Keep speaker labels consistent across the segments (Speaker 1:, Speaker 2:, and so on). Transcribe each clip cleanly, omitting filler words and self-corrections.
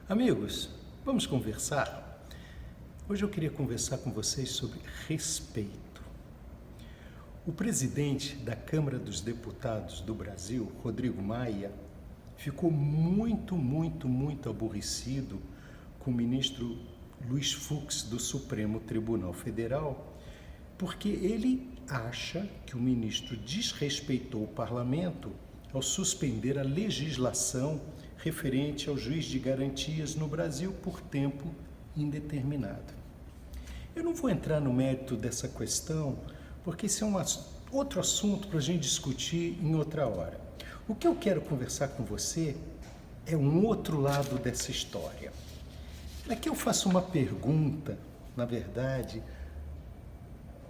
Speaker 1: Amigos, vamos conversar? Hoje eu queria conversar com vocês sobre respeito. O presidente da Câmara dos Deputados do Brasil, Rodrigo Maia, ficou muito aborrecido com o ministro Luiz Fux do Supremo Tribunal Federal, porque ele acha que o ministro desrespeitou o parlamento ao suspender a legislação referente ao juiz de garantias no Brasil por tempo indeterminado. Eu não vou entrar no mérito dessa questão, porque esse é outro assunto para a gente discutir em outra hora. O que eu quero conversar com você é um outro lado dessa história. Aqui eu faço uma pergunta, na verdade,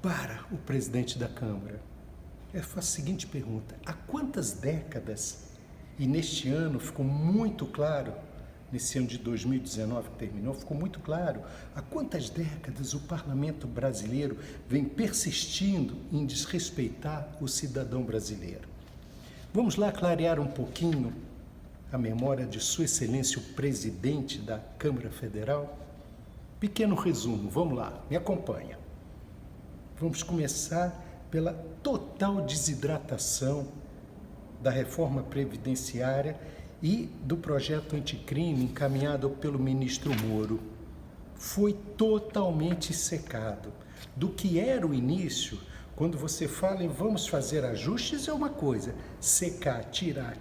Speaker 1: para o presidente da Câmara. Eu faço a seguinte pergunta: há quantas décadas, e neste ano ficou muito claro, nesse ano de 2019 que terminou, ficou muito claro, há quantas décadas o parlamento brasileiro vem persistindo em desrespeitar o cidadão brasileiro? Vamos lá clarear um pouquinho a memória de Sua Excelência, o presidente da Câmara Federal? Pequeno resumo, vamos lá, me acompanha. Vamos começar pela total desidratação da reforma previdenciária e do projeto anticrime encaminhado pelo ministro Moro. Foi totalmente secado. Do que era o início, quando você fala em vamos fazer ajustes, é uma coisa, secar, tirar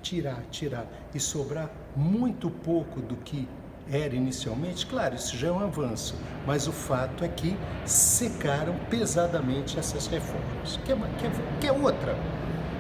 Speaker 1: e sobrar muito pouco do que era inicialmente, claro, isso já é um avanço, mas o fato é que secaram pesadamente essas reformas. Que é outra.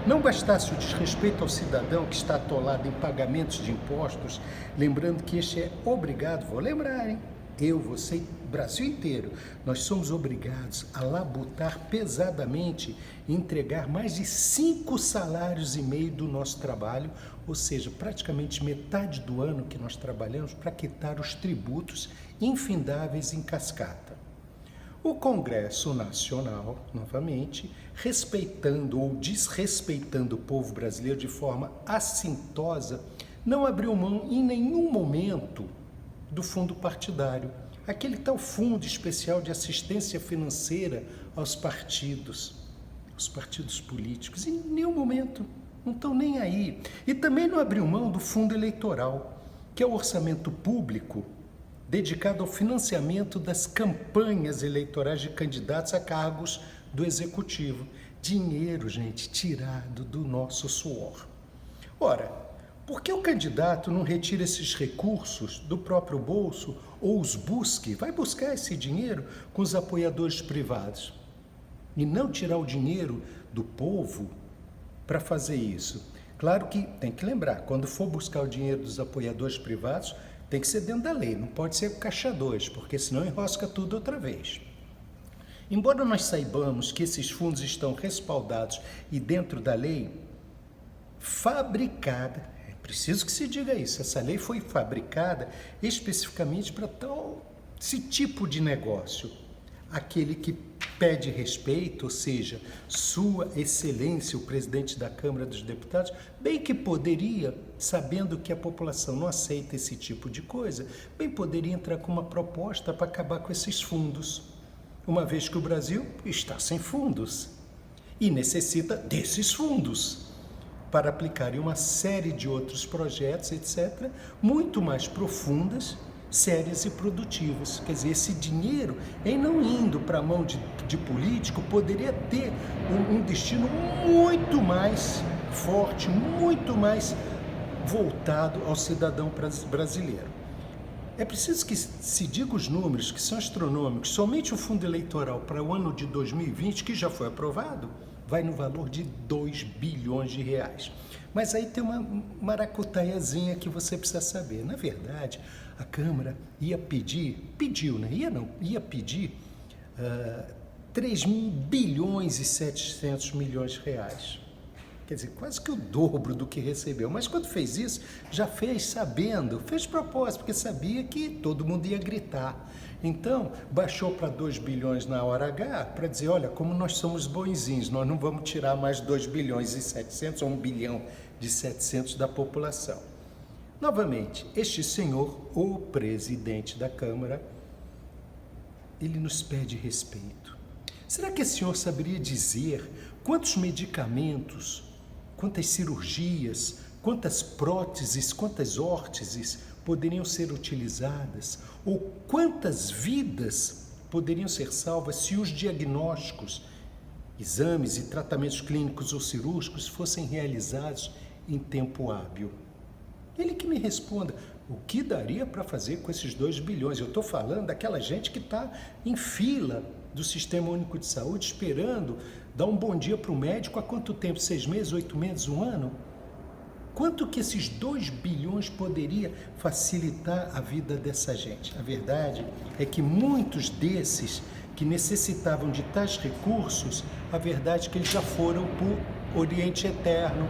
Speaker 1: Não bastasse o desrespeito ao cidadão que está atolado em pagamentos de impostos, lembrando que este é obrigado, vou lembrar, hein? Eu, você, o Brasil inteiro, nós somos obrigados a labutar pesadamente e entregar mais de 5 salários e meio do nosso trabalho, ou seja, praticamente metade do ano que nós trabalhamos para quitar os tributos infindáveis em cascata. O Congresso Nacional, novamente, respeitando ou desrespeitando o povo brasileiro de forma assintosa, não abriu mão em nenhum momento do fundo partidário, aquele tal fundo especial de assistência financeira aos partidos políticos. Em nenhum momento, não estão nem aí. E também não abriu mão do fundo eleitoral, que é o orçamento público dedicado ao financiamento das campanhas eleitorais de candidatos a cargos do Executivo. Dinheiro, gente, tirado do nosso suor. Ora, por que o candidato não retira esses recursos do próprio bolso ou os busque, vai buscar esse dinheiro com os apoiadores privados? E não tirar o dinheiro do povo para fazer isso. Claro que tem que lembrar, quando for buscar o dinheiro dos apoiadores privados, tem que ser dentro da lei, não pode ser caixa 2, porque senão enrosca tudo outra vez. Embora nós saibamos que esses fundos estão respaldados e dentro da lei, fabricada, é preciso que se diga isso, essa lei foi fabricada especificamente para esse tipo de negócio, aquele que pede respeito, ou seja, Sua Excelência, o presidente da Câmara dos Deputados, bem que poderia, sabendo que a população não aceita esse tipo de coisa, bem poderia entrar com uma proposta para acabar com esses fundos, uma vez que o Brasil está sem fundos e necessita desses fundos para aplicar em uma série de outros projetos, etc., muito mais profundas, sérias e produtivas. Quer dizer, esse dinheiro, em não indo para a mão de político, poderia ter um destino muito mais forte, muito mais voltado ao cidadão brasileiro. É preciso que se diga os números, que são astronômicos. Somente o fundo eleitoral para o ano de 2020, que já foi aprovado, vai no valor de 2 bilhões de reais. Mas aí tem uma maracutaiazinha que você precisa saber. Na verdade, a Câmara ia pedir 3 bilhões e 700 milhões de reais. Quer dizer, quase que o dobro do que recebeu. Mas quando fez isso, já fez sabendo, fez de propósito, porque sabia que todo mundo ia gritar. Então, baixou para 2 bilhões na hora H para dizer, olha, como nós somos bonzinhos, nós não vamos tirar mais 2 bilhões e 700 ou 1 bilhão de 700 da população. Novamente, este senhor, o presidente da Câmara, ele nos pede respeito. Será que esse senhor saberia dizer quantos medicamentos, quantas cirurgias, quantas próteses, quantas órteses poderiam ser utilizadas? Ou quantas vidas poderiam ser salvas se os diagnósticos, exames e tratamentos clínicos ou cirúrgicos fossem realizados em tempo hábil? Ele que me responda, o que daria para fazer com esses 2 bilhões? Eu estou falando daquela gente que está em fila do Sistema Único de Saúde, esperando dar um bom dia para o médico há quanto tempo? 6 meses, 8 meses, 1 ano? Quanto que esses 2 bilhões poderia facilitar a vida dessa gente? A verdade é que muitos desses que necessitavam de tais recursos, a verdade é que eles já foram para o Oriente Eterno,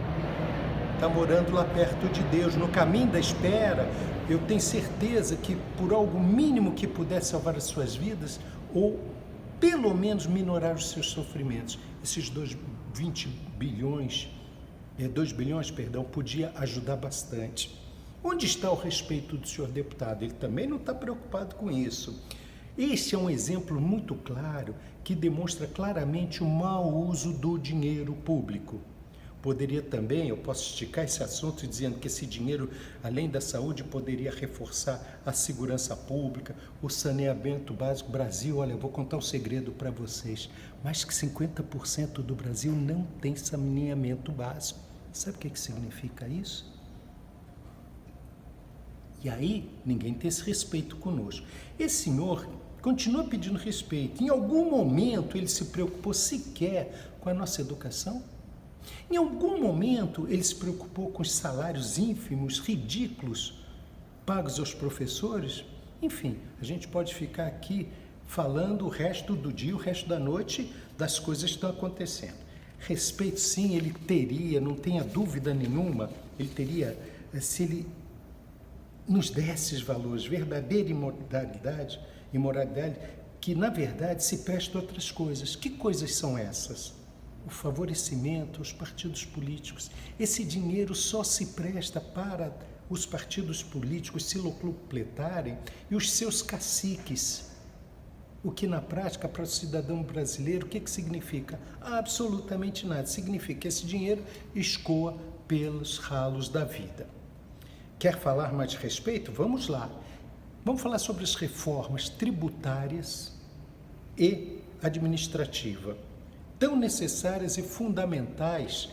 Speaker 1: está morando lá perto de Deus, no caminho da espera. Eu tenho certeza que por algo mínimo que pudesse salvar as suas vidas, ou pelo menos minorar os seus sofrimentos, esses 2 bilhões, podia ajudar bastante. Onde está o respeito do senhor deputado? Ele também não está preocupado com isso. Este é um exemplo muito claro que demonstra claramente o mau uso do dinheiro público. Poderia também, eu posso esticar esse assunto dizendo que esse dinheiro, além da saúde, poderia reforçar a segurança pública, o saneamento básico. Brasil, olha, eu vou contar um segredo para vocês, mais que 50% do Brasil não tem saneamento básico. Sabe o que significa isso? E aí, ninguém tem esse respeito conosco. Esse senhor continua pedindo respeito. Em algum momento, ele se preocupou sequer com a nossa educação? Em algum momento ele se preocupou com os salários ínfimos, ridículos, pagos aos professores? Enfim, a gente pode ficar aqui falando o resto do dia, o resto da noite, das coisas que estão acontecendo. Respeito sim, ele teria, não tenha dúvida nenhuma, ele teria, se ele nos desse os valores, verdadeira imoralidade, que na verdade se presta a outras coisas. Que coisas são essas? O favorecimento aos partidos políticos. Esse dinheiro só se presta para os partidos políticos se locupletarem e os seus caciques. O que na prática, para o cidadão brasileiro, o que significa? Absolutamente nada. Significa que esse dinheiro escoa pelos ralos da vida. Quer falar mais de respeito? Vamos lá. Vamos falar sobre as reformas tributárias e administrativas, tão necessárias e fundamentais,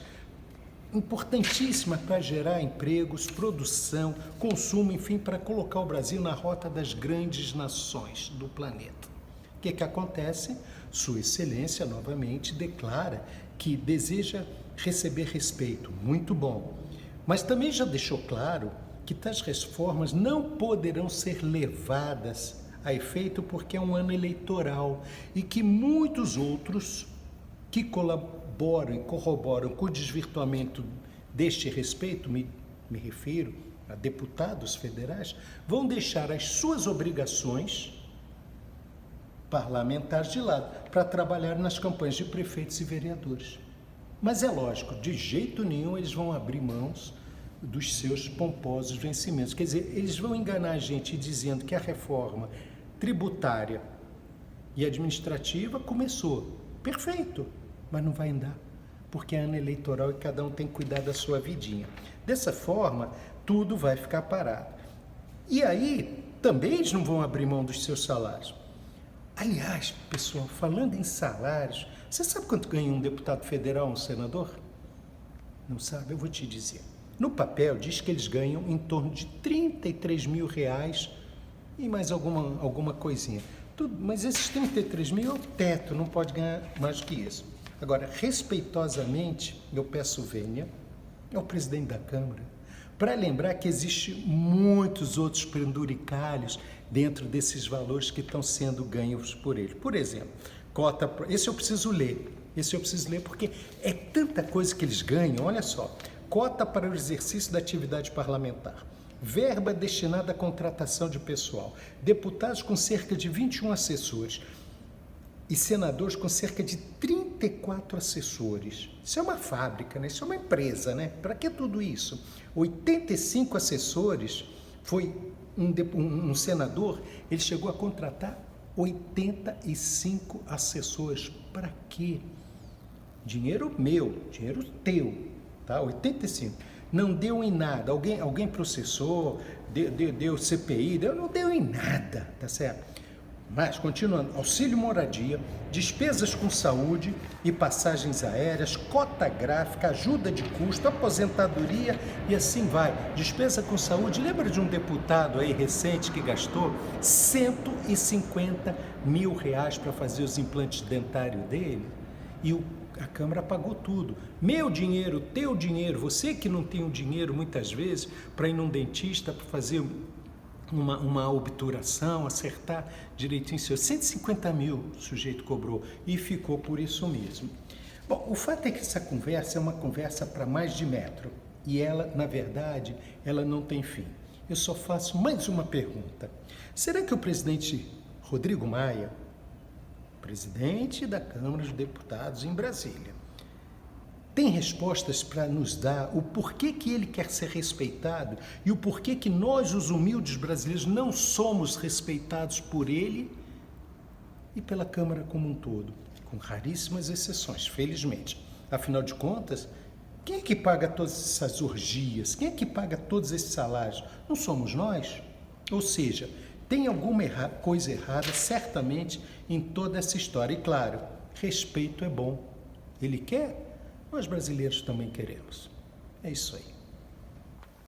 Speaker 1: importantíssimas para gerar empregos, produção, consumo, enfim, para colocar o Brasil na rota das grandes nações do planeta. O que acontece? Sua Excelência, novamente, declara que deseja receber respeito. Muito bom. Mas também já deixou claro que tais reformas não poderão ser levadas a efeito porque é um ano eleitoral e que muitos outros que colaboram e corroboram com o desvirtuamento deste respeito, me refiro a deputados federais, vão deixar as suas obrigações parlamentares de lado para trabalhar nas campanhas de prefeitos e vereadores. Mas é lógico, de jeito nenhum eles vão abrir mãos dos seus pomposos vencimentos. Quer dizer, eles vão enganar a gente dizendo que a reforma tributária e administrativa começou. Perfeito, mas não vai andar, porque é ano eleitoral e cada um tem que cuidar da sua vidinha. Dessa forma, tudo vai ficar parado. E aí, também eles não vão abrir mão dos seus salários. Aliás, pessoal, falando em salários, você sabe quanto ganha um deputado federal, um senador? Não sabe? Eu vou te dizer. No papel diz que eles ganham em torno de R$33 mil e mais alguma coisinha. Mas esses 33 mil é o teto, não pode ganhar mais do que isso. Agora, respeitosamente, eu peço vênia ao presidente da Câmara para lembrar que existem muitos outros penduricalhos dentro desses valores que estão sendo ganhos por ele. Por exemplo, esse eu preciso ler porque é tanta coisa que eles ganham, olha só. Cota para o exercício da atividade parlamentar, verba destinada à contratação de pessoal, deputados com cerca de 21 assessores e senadores com cerca de 34 assessores. Isso é uma fábrica, né? Isso é uma empresa, né? Para que tudo isso? 85 assessores, foi um senador, ele chegou a contratar 85 assessores. Para quê? Dinheiro meu, dinheiro teu, tá? 85. Não deu em nada. Alguém processou, deu CPI, não deu em nada, tá certo? Mas, continuando, auxílio moradia, despesas com saúde e passagens aéreas, cota gráfica, ajuda de custo, aposentadoria e assim vai. Despesa com saúde, lembra de um deputado aí recente que gastou R$150 mil para fazer os implantes dentários dele? E a Câmara pagou tudo. Meu dinheiro, teu dinheiro, você que não tem o dinheiro muitas vezes para ir num dentista, para fazer uma obturação, acertar direitinho seu. 150 mil o sujeito cobrou e ficou por isso mesmo. Bom, o fato é que essa conversa é uma conversa para mais de metro e ela, na verdade, ela não tem fim. Eu só faço mais uma pergunta. Será que o presidente Rodrigo Maia, presidente da Câmara dos Deputados em Brasília, tem respostas para nos dar o porquê que ele quer ser respeitado e o porquê que nós, os humildes brasileiros, não somos respeitados por ele e pela Câmara como um todo, com raríssimas exceções, felizmente. Afinal de contas, quem é que paga todas essas orgias? Quem é que paga todos esses salários? Não somos nós? Ou seja, tem alguma coisa errada, certamente, em toda essa história. E claro, respeito é bom. Ele quer? Nós brasileiros também queremos. É isso aí.